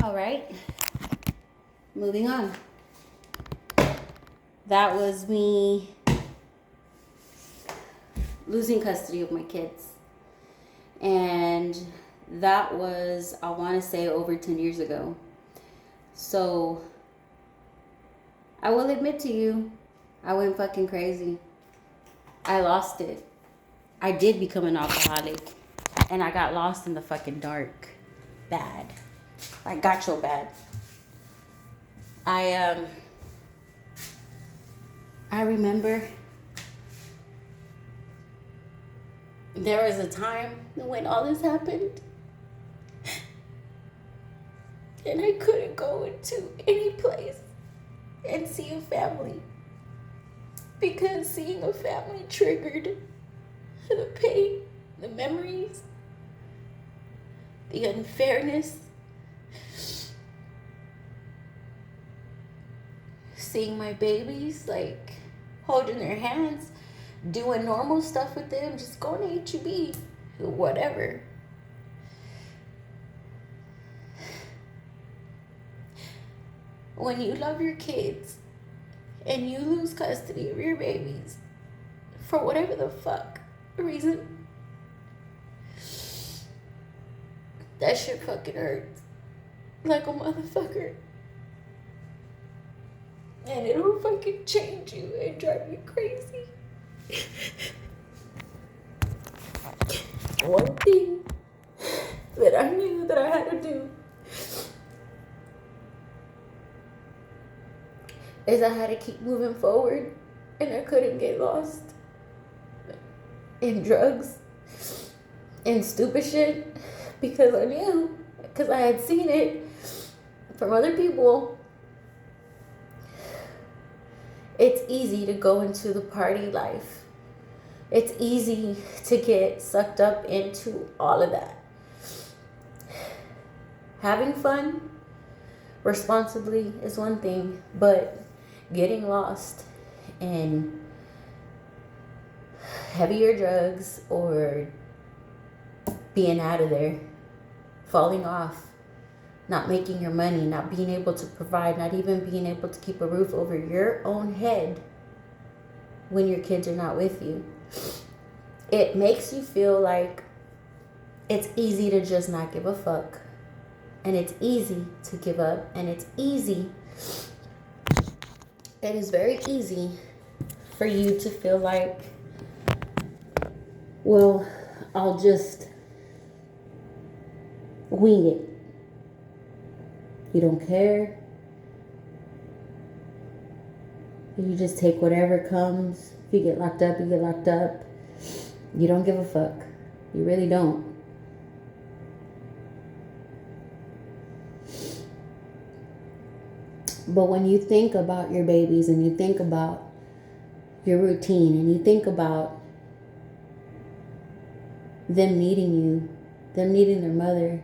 All right. Moving on. That was me losing custody of my kids. And that was, I want to say, over 10 years ago. So I will admit to you, I went fucking crazy. I lost it. I did become an alcoholic. And I got lost in the fucking dark. Bad. I got so bad. I remember there was a time when all this happened and I couldn't go into any place and see a family because seeing a family triggered the pain, the memories, the unfairness. Seeing my babies, like, holding their hands, doing normal stuff with them, just going to HEB, whatever. When you love your kids and you lose custody of your babies for whatever the fuck reason, that shit fucking hurts like a motherfucker. And it'll fucking change you and drive you crazy. One thing that I knew that I had to do is I had to keep moving forward, and I couldn't get lost in drugs and stupid shit because I knew, because I had seen it from other people. It's easy to go into the party life. It's easy to get sucked up into all of that. Having fun responsibly is one thing, but getting lost in heavier drugs or being out of there, falling off, not making your money, not being able to provide, not even being able to keep a roof over your own head when your kids are not with you. It makes you feel like it's easy to just not give a fuck. And it's easy to give up. And it's easy. It is very easy for you to feel like, well, I'll just wing it. You don't care. You just take whatever comes. If you get locked up, you get locked up. You don't give a fuck. You really don't. But when you think about your babies and you think about your routine and you think about them needing you, them needing their mother,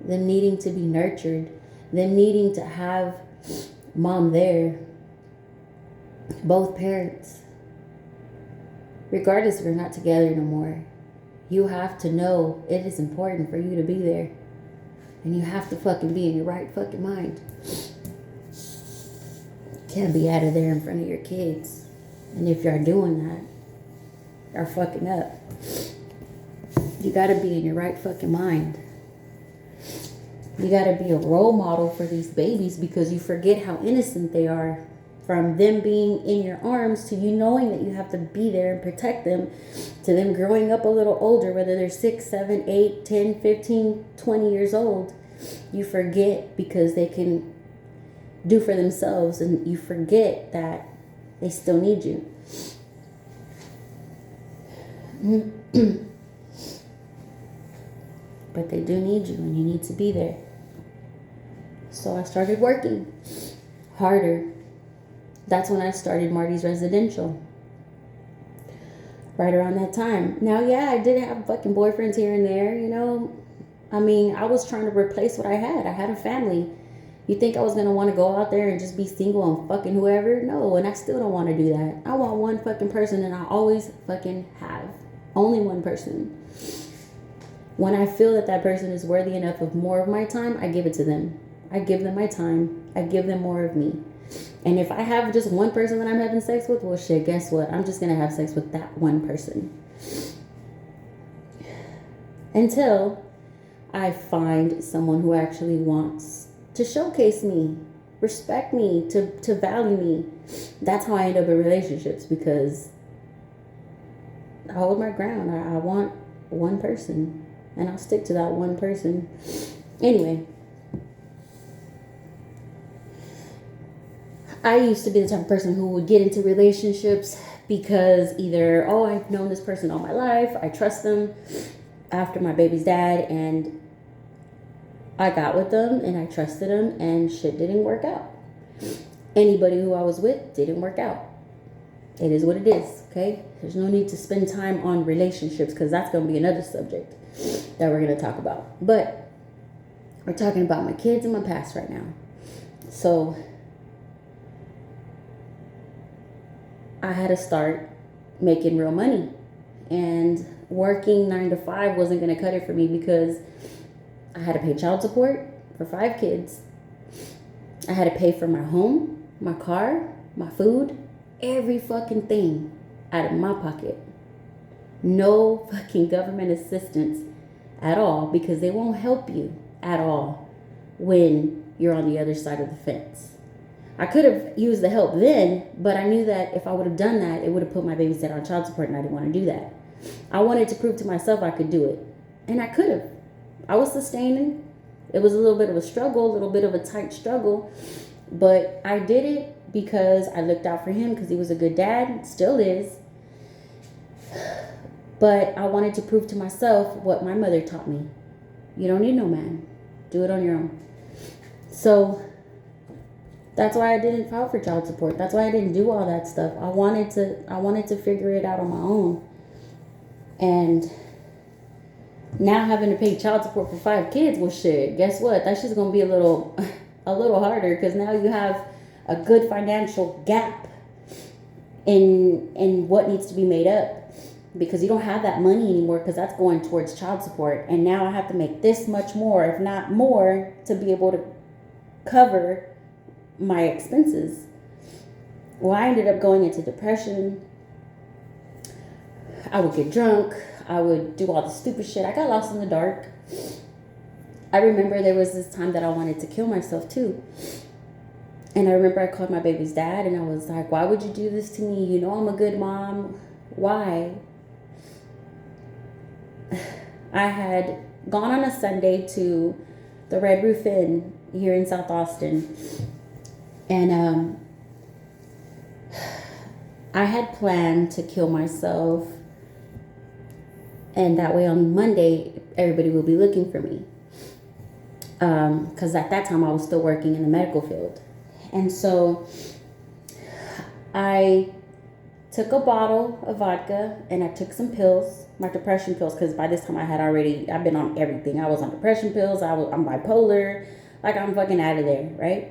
them needing to be nurtured, them needing to have mom there, both parents, regardless if you're not together no more, you have to know it is important for you to be there. And you have to fucking be in your right fucking mind. You can't be out of there in front of your kids. And if you're doing that, you're fucking up. You gotta be in your right fucking mind. You gotta be a role model for these babies because you forget how innocent they are. From them being in your arms to you knowing that you have to be there and protect them, to them growing up a little older, whether they're 6, 7, 8, 10, 15, 20 years old. You forget because they can do for themselves, and you forget that they still need you. But they do need you, and you need to be there. So I started working harder. That's when I started Marty's Residential. Right around that time. Now, yeah, I did have fucking boyfriends here and there, you know. I mean, I was trying to replace what I had. I had a family. You think I was going to want to go out there and just be single and fucking whoever? No, and I still don't want to do that. I want one fucking person, and I always fucking have. Only one person. When I feel that that person is worthy enough of more of my time, I give it to them. I give them my time. I give them more of me. And if I have just one person that I'm having sex with, well, shit, guess what? I'm just going to have sex with that one person. Until I find someone who actually wants to showcase me, respect me, to value me. That's how I end up in relationships, because I hold my ground. I want one person, and I'll stick to that one person. Anyway, I used to be the type of person who would get into relationships because either, oh, I've known this person all my life, I trust them after my baby's dad, and I got with them and I trusted them, and shit didn't work out. Anybody who I was with didn't work out. It is what it is, okay? There's no need to spend time on relationships, because that's going to be another subject that we're going to talk about. But we're talking about my kids and my past right now. So I had to start making real money, and working 9 to 5 wasn't going to cut it for me, because I had to pay child support for 5 kids. I had to pay for my home, my car, my food, every fucking thing out of my pocket. No fucking government assistance at all, because they won't help you at all when you're on the other side of the fence. I could have used the help then, but I knew that if I would have done that, it would have put my baby's dad on child support, and I didn't want to do that. I wanted to prove to myself I could do it, and I could have. I was sustaining. It was a little bit of a struggle, a little bit of a tight struggle, but I did it because I looked out for him, because he was a good dad, still is. But I wanted to prove to myself what my mother taught me. You don't need no man. Do it on your own. So that's why I didn't file for child support. That's why I didn't do all that stuff. I wanted to figure it out on my own. And now having to pay child support for 5 kids, well, shit, guess what? That's just going to be a little harder, because now you have a good financial gap in what needs to be made up, because you don't have that money anymore, because that's going towards child support. And now I have to make this much more, if not more, to be able to cover my expenses. Well, I ended up going into depression. I would get drunk. I would do all the stupid shit. I got lost in the dark. I remember there was this time that I wanted to kill myself too. And I remember I called my baby's dad, and I was like, why would you do this to me? You know I'm a good mom. Why? I had gone on a Sunday to the Red Roof Inn here in South Austin. And I had planned to kill myself, and that way on Monday everybody will be looking for me, because at that time I was still working in the medical field. And so I took a bottle of vodka, and I took some pills, my depression pills, because by this time I've been on everything. I was on depression pills, I'm bipolar, like I'm fucking out of there, right?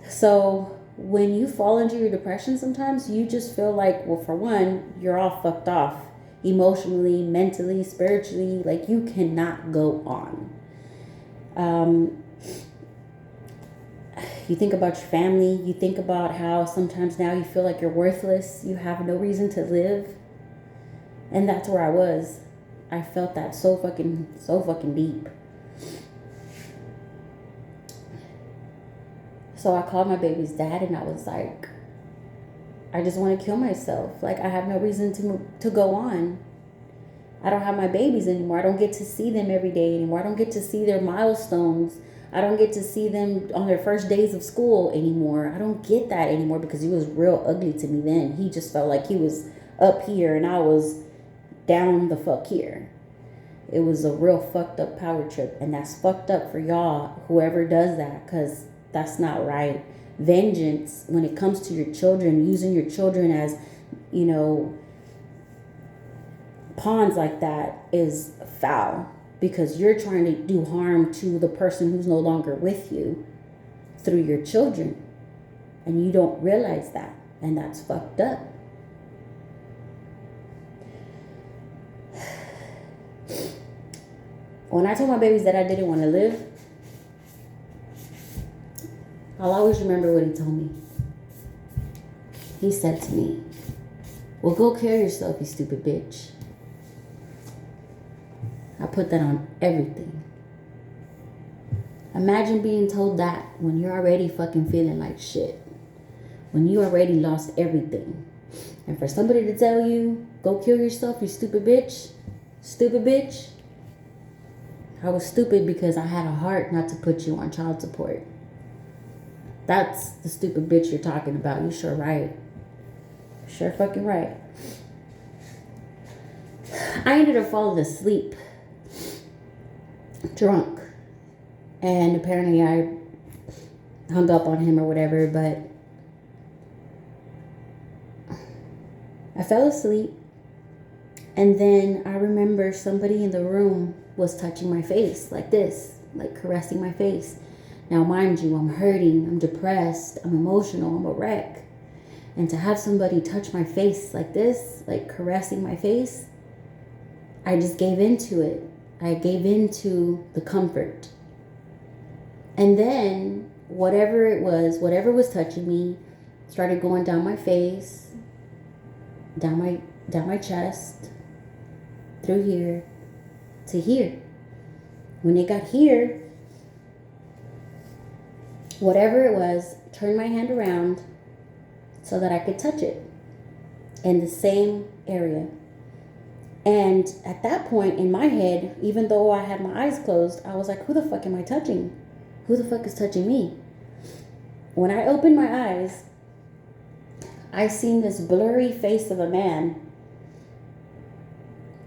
So when you fall into your depression, sometimes you just feel like, well, for one, you're all fucked off emotionally, mentally, spiritually. Like, you cannot go on. You think about your family. You think about how sometimes now you feel like you're worthless. You have no reason to live. And that's where I was. I felt that so fucking deep. So I called my baby's dad, and I was like, I just want to kill myself. Like, I have no reason to go on. I don't have my babies anymore. I don't get to see them every day anymore. I don't get to see their milestones. I don't get to see them on their first days of school anymore. I don't get that anymore, because he was real ugly to me then. He just felt like he was up here and I was down the fuck here. It was a real fucked up power trip, and that's fucked up for y'all, whoever does that, because that's not right. Vengeance, when it comes to your children, using your children as, pawns like that, is foul, because you're trying to do harm to the person who's no longer with you through your children, and you don't realize that, and that's fucked up. When I told my babies that I didn't want to live, I'll always remember what he told me. He said to me, well, go kill yourself, you stupid bitch. I put that on everything. Imagine being told that when you're already fucking feeling like shit. When you already lost everything. And for somebody to tell you, go kill yourself, you stupid bitch. Stupid bitch. I was stupid because I had a heart not to put you on child support. That's the stupid bitch you're talking about. You sure right. Sure fucking right. I ended up falling asleep. Drunk. And apparently I hung up on him or whatever, but I fell asleep. And then I remember somebody in the room was touching my face like this, like caressing my face. Now, mind you, I'm hurting, I'm depressed, I'm emotional, I'm a wreck. And to have somebody touch my face like this, like caressing my face, I just gave into it. I gave into the comfort. And then whatever it was, whatever was touching me, started going down my face, down my chest, through here to here. When it got here, whatever it was, turned my hand around so that I could touch it in the same area. And at that point in my head, even though I had my eyes closed, I was like, who the fuck am I touching? Who the fuck is touching me? When I opened my eyes, I seen this blurry face of a man.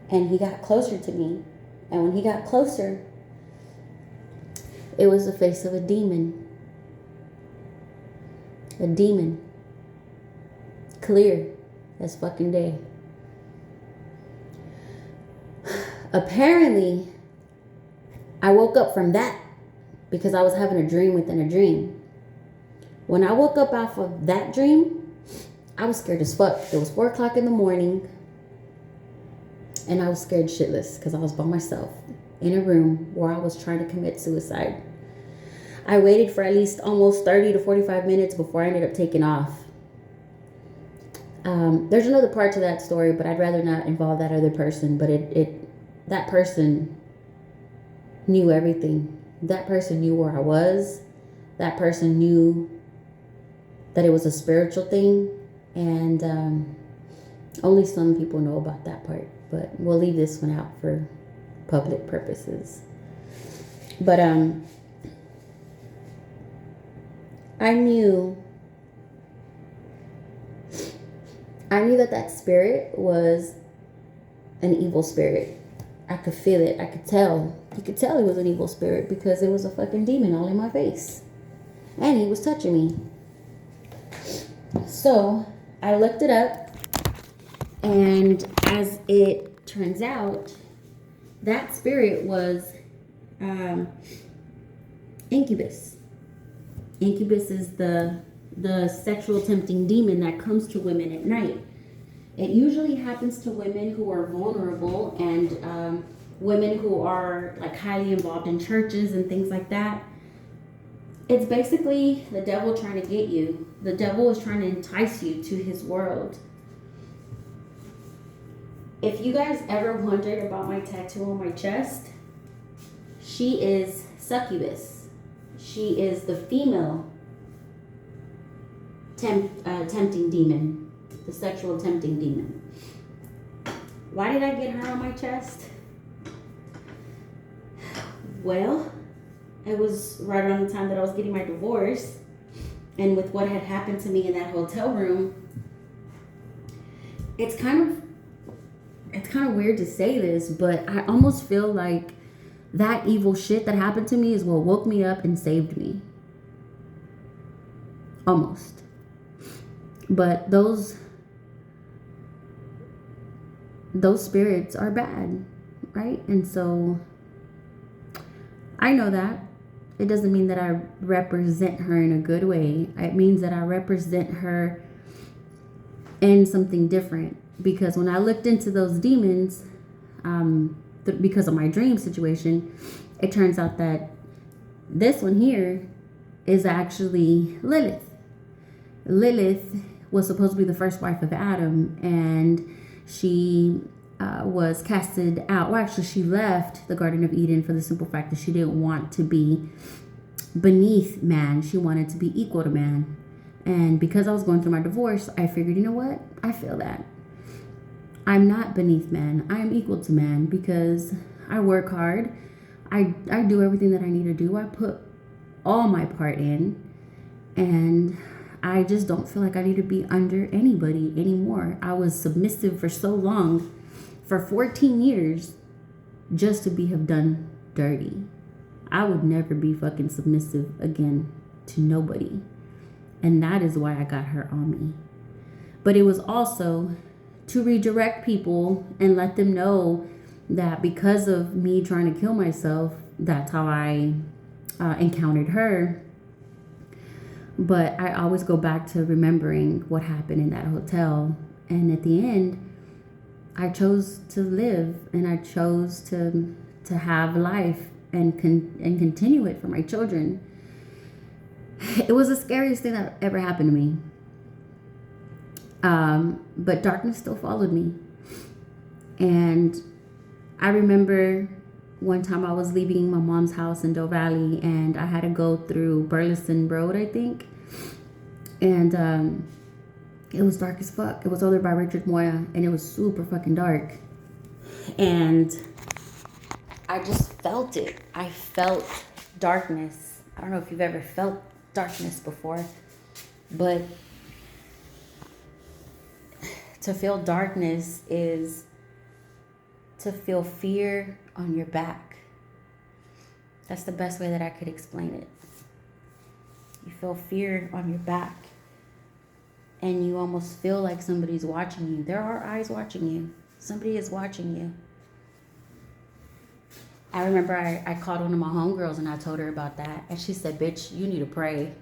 And he got closer to me. And when he got closer, it was the face of a demon. A demon. Clear as fucking day. Apparently, I woke up from that because I was having a dream within a dream. When I woke up off of that dream, I was scared as fuck. It was 4 o'clock in the morning. And I was scared shitless because I was by myself in a room where I was trying to commit suicide. I waited for at least almost 30 to 45 minutes before I ended up taking off. There's another part to that story, but I'd rather not involve that other person. But that person knew everything. That person knew where I was. That person knew that it was a spiritual thing. And only some people know about that part. But we'll leave this one out for public purposes. But I knew that spirit was an evil spirit. I could feel it. I could tell. You could tell it was an evil spirit because it was a fucking demon all in my face. And he was touching me. So I looked it up. And as it turns out, that spirit was incubus. Incubus is the sexual tempting demon that comes to women at night. It usually happens to women who are vulnerable and women who are like highly involved in churches and things like that. It's basically the devil trying to get you. The devil is trying to entice you to his world. If you guys ever wondered about my tattoo on my chest, she is succubus. She is the female tempting demon, the sexual tempting demon. Why did I get her on my chest? Well, it was right around the time that I was getting my divorce, and with what had happened to me in that hotel room, it's kind of weird to say this, but I almost feel like that evil shit that happened to me is what woke me up and saved me. Almost. But those spirits are bad, right? And so I know that. It doesn't mean that I represent her in a good way. It means that I represent her in something different. Because when I looked into those demons, because of my dream situation, it turns out that this one here is actually Lilith. Lilith was supposed to be the first wife of Adam, and she was casted out. Well, actually, she left the Garden of Eden for the simple fact that she didn't want to be beneath man. She wanted to be equal to man. And because I was going through my divorce, I figured, you know what? I feel that. I'm not beneath man. I am equal to man because I work hard. I do everything that I need to do. I put all my part in. And I just don't feel like I need to be under anybody anymore. I was submissive for so long, for 14 years, just to have done dirty. I would never be fucking submissive again to nobody. And that is why I got her on me. But it was also to redirect people and let them know that because of me trying to kill myself, that's how I encountered her. But I always go back to remembering what happened in that hotel. And at the end, I chose to live, and I chose to have life and continue it for my children. It was the scariest thing that ever happened to me. But darkness still followed me. And I remember one time I was leaving my mom's house in Doe Valley, and I had to go through Burleson Road, I think. And it was dark as fuck. It was over by Richard Moya, and it was super fucking dark. And I just felt it. I felt darkness. I don't know if you've ever felt darkness before, but to feel darkness is to feel fear on your back. That's the best way that I could explain it. You feel fear on your back, and you almost feel like somebody's watching you. There are eyes watching you. Somebody is watching you. I remember I called one of my homegirls and I told her about that. And she said, bitch, you need to pray.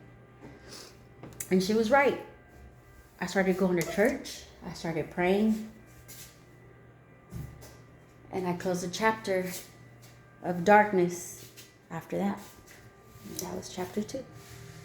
And she was right. I started going to church. I started praying. And I closed a chapter of darkness after that. That was chapter 2.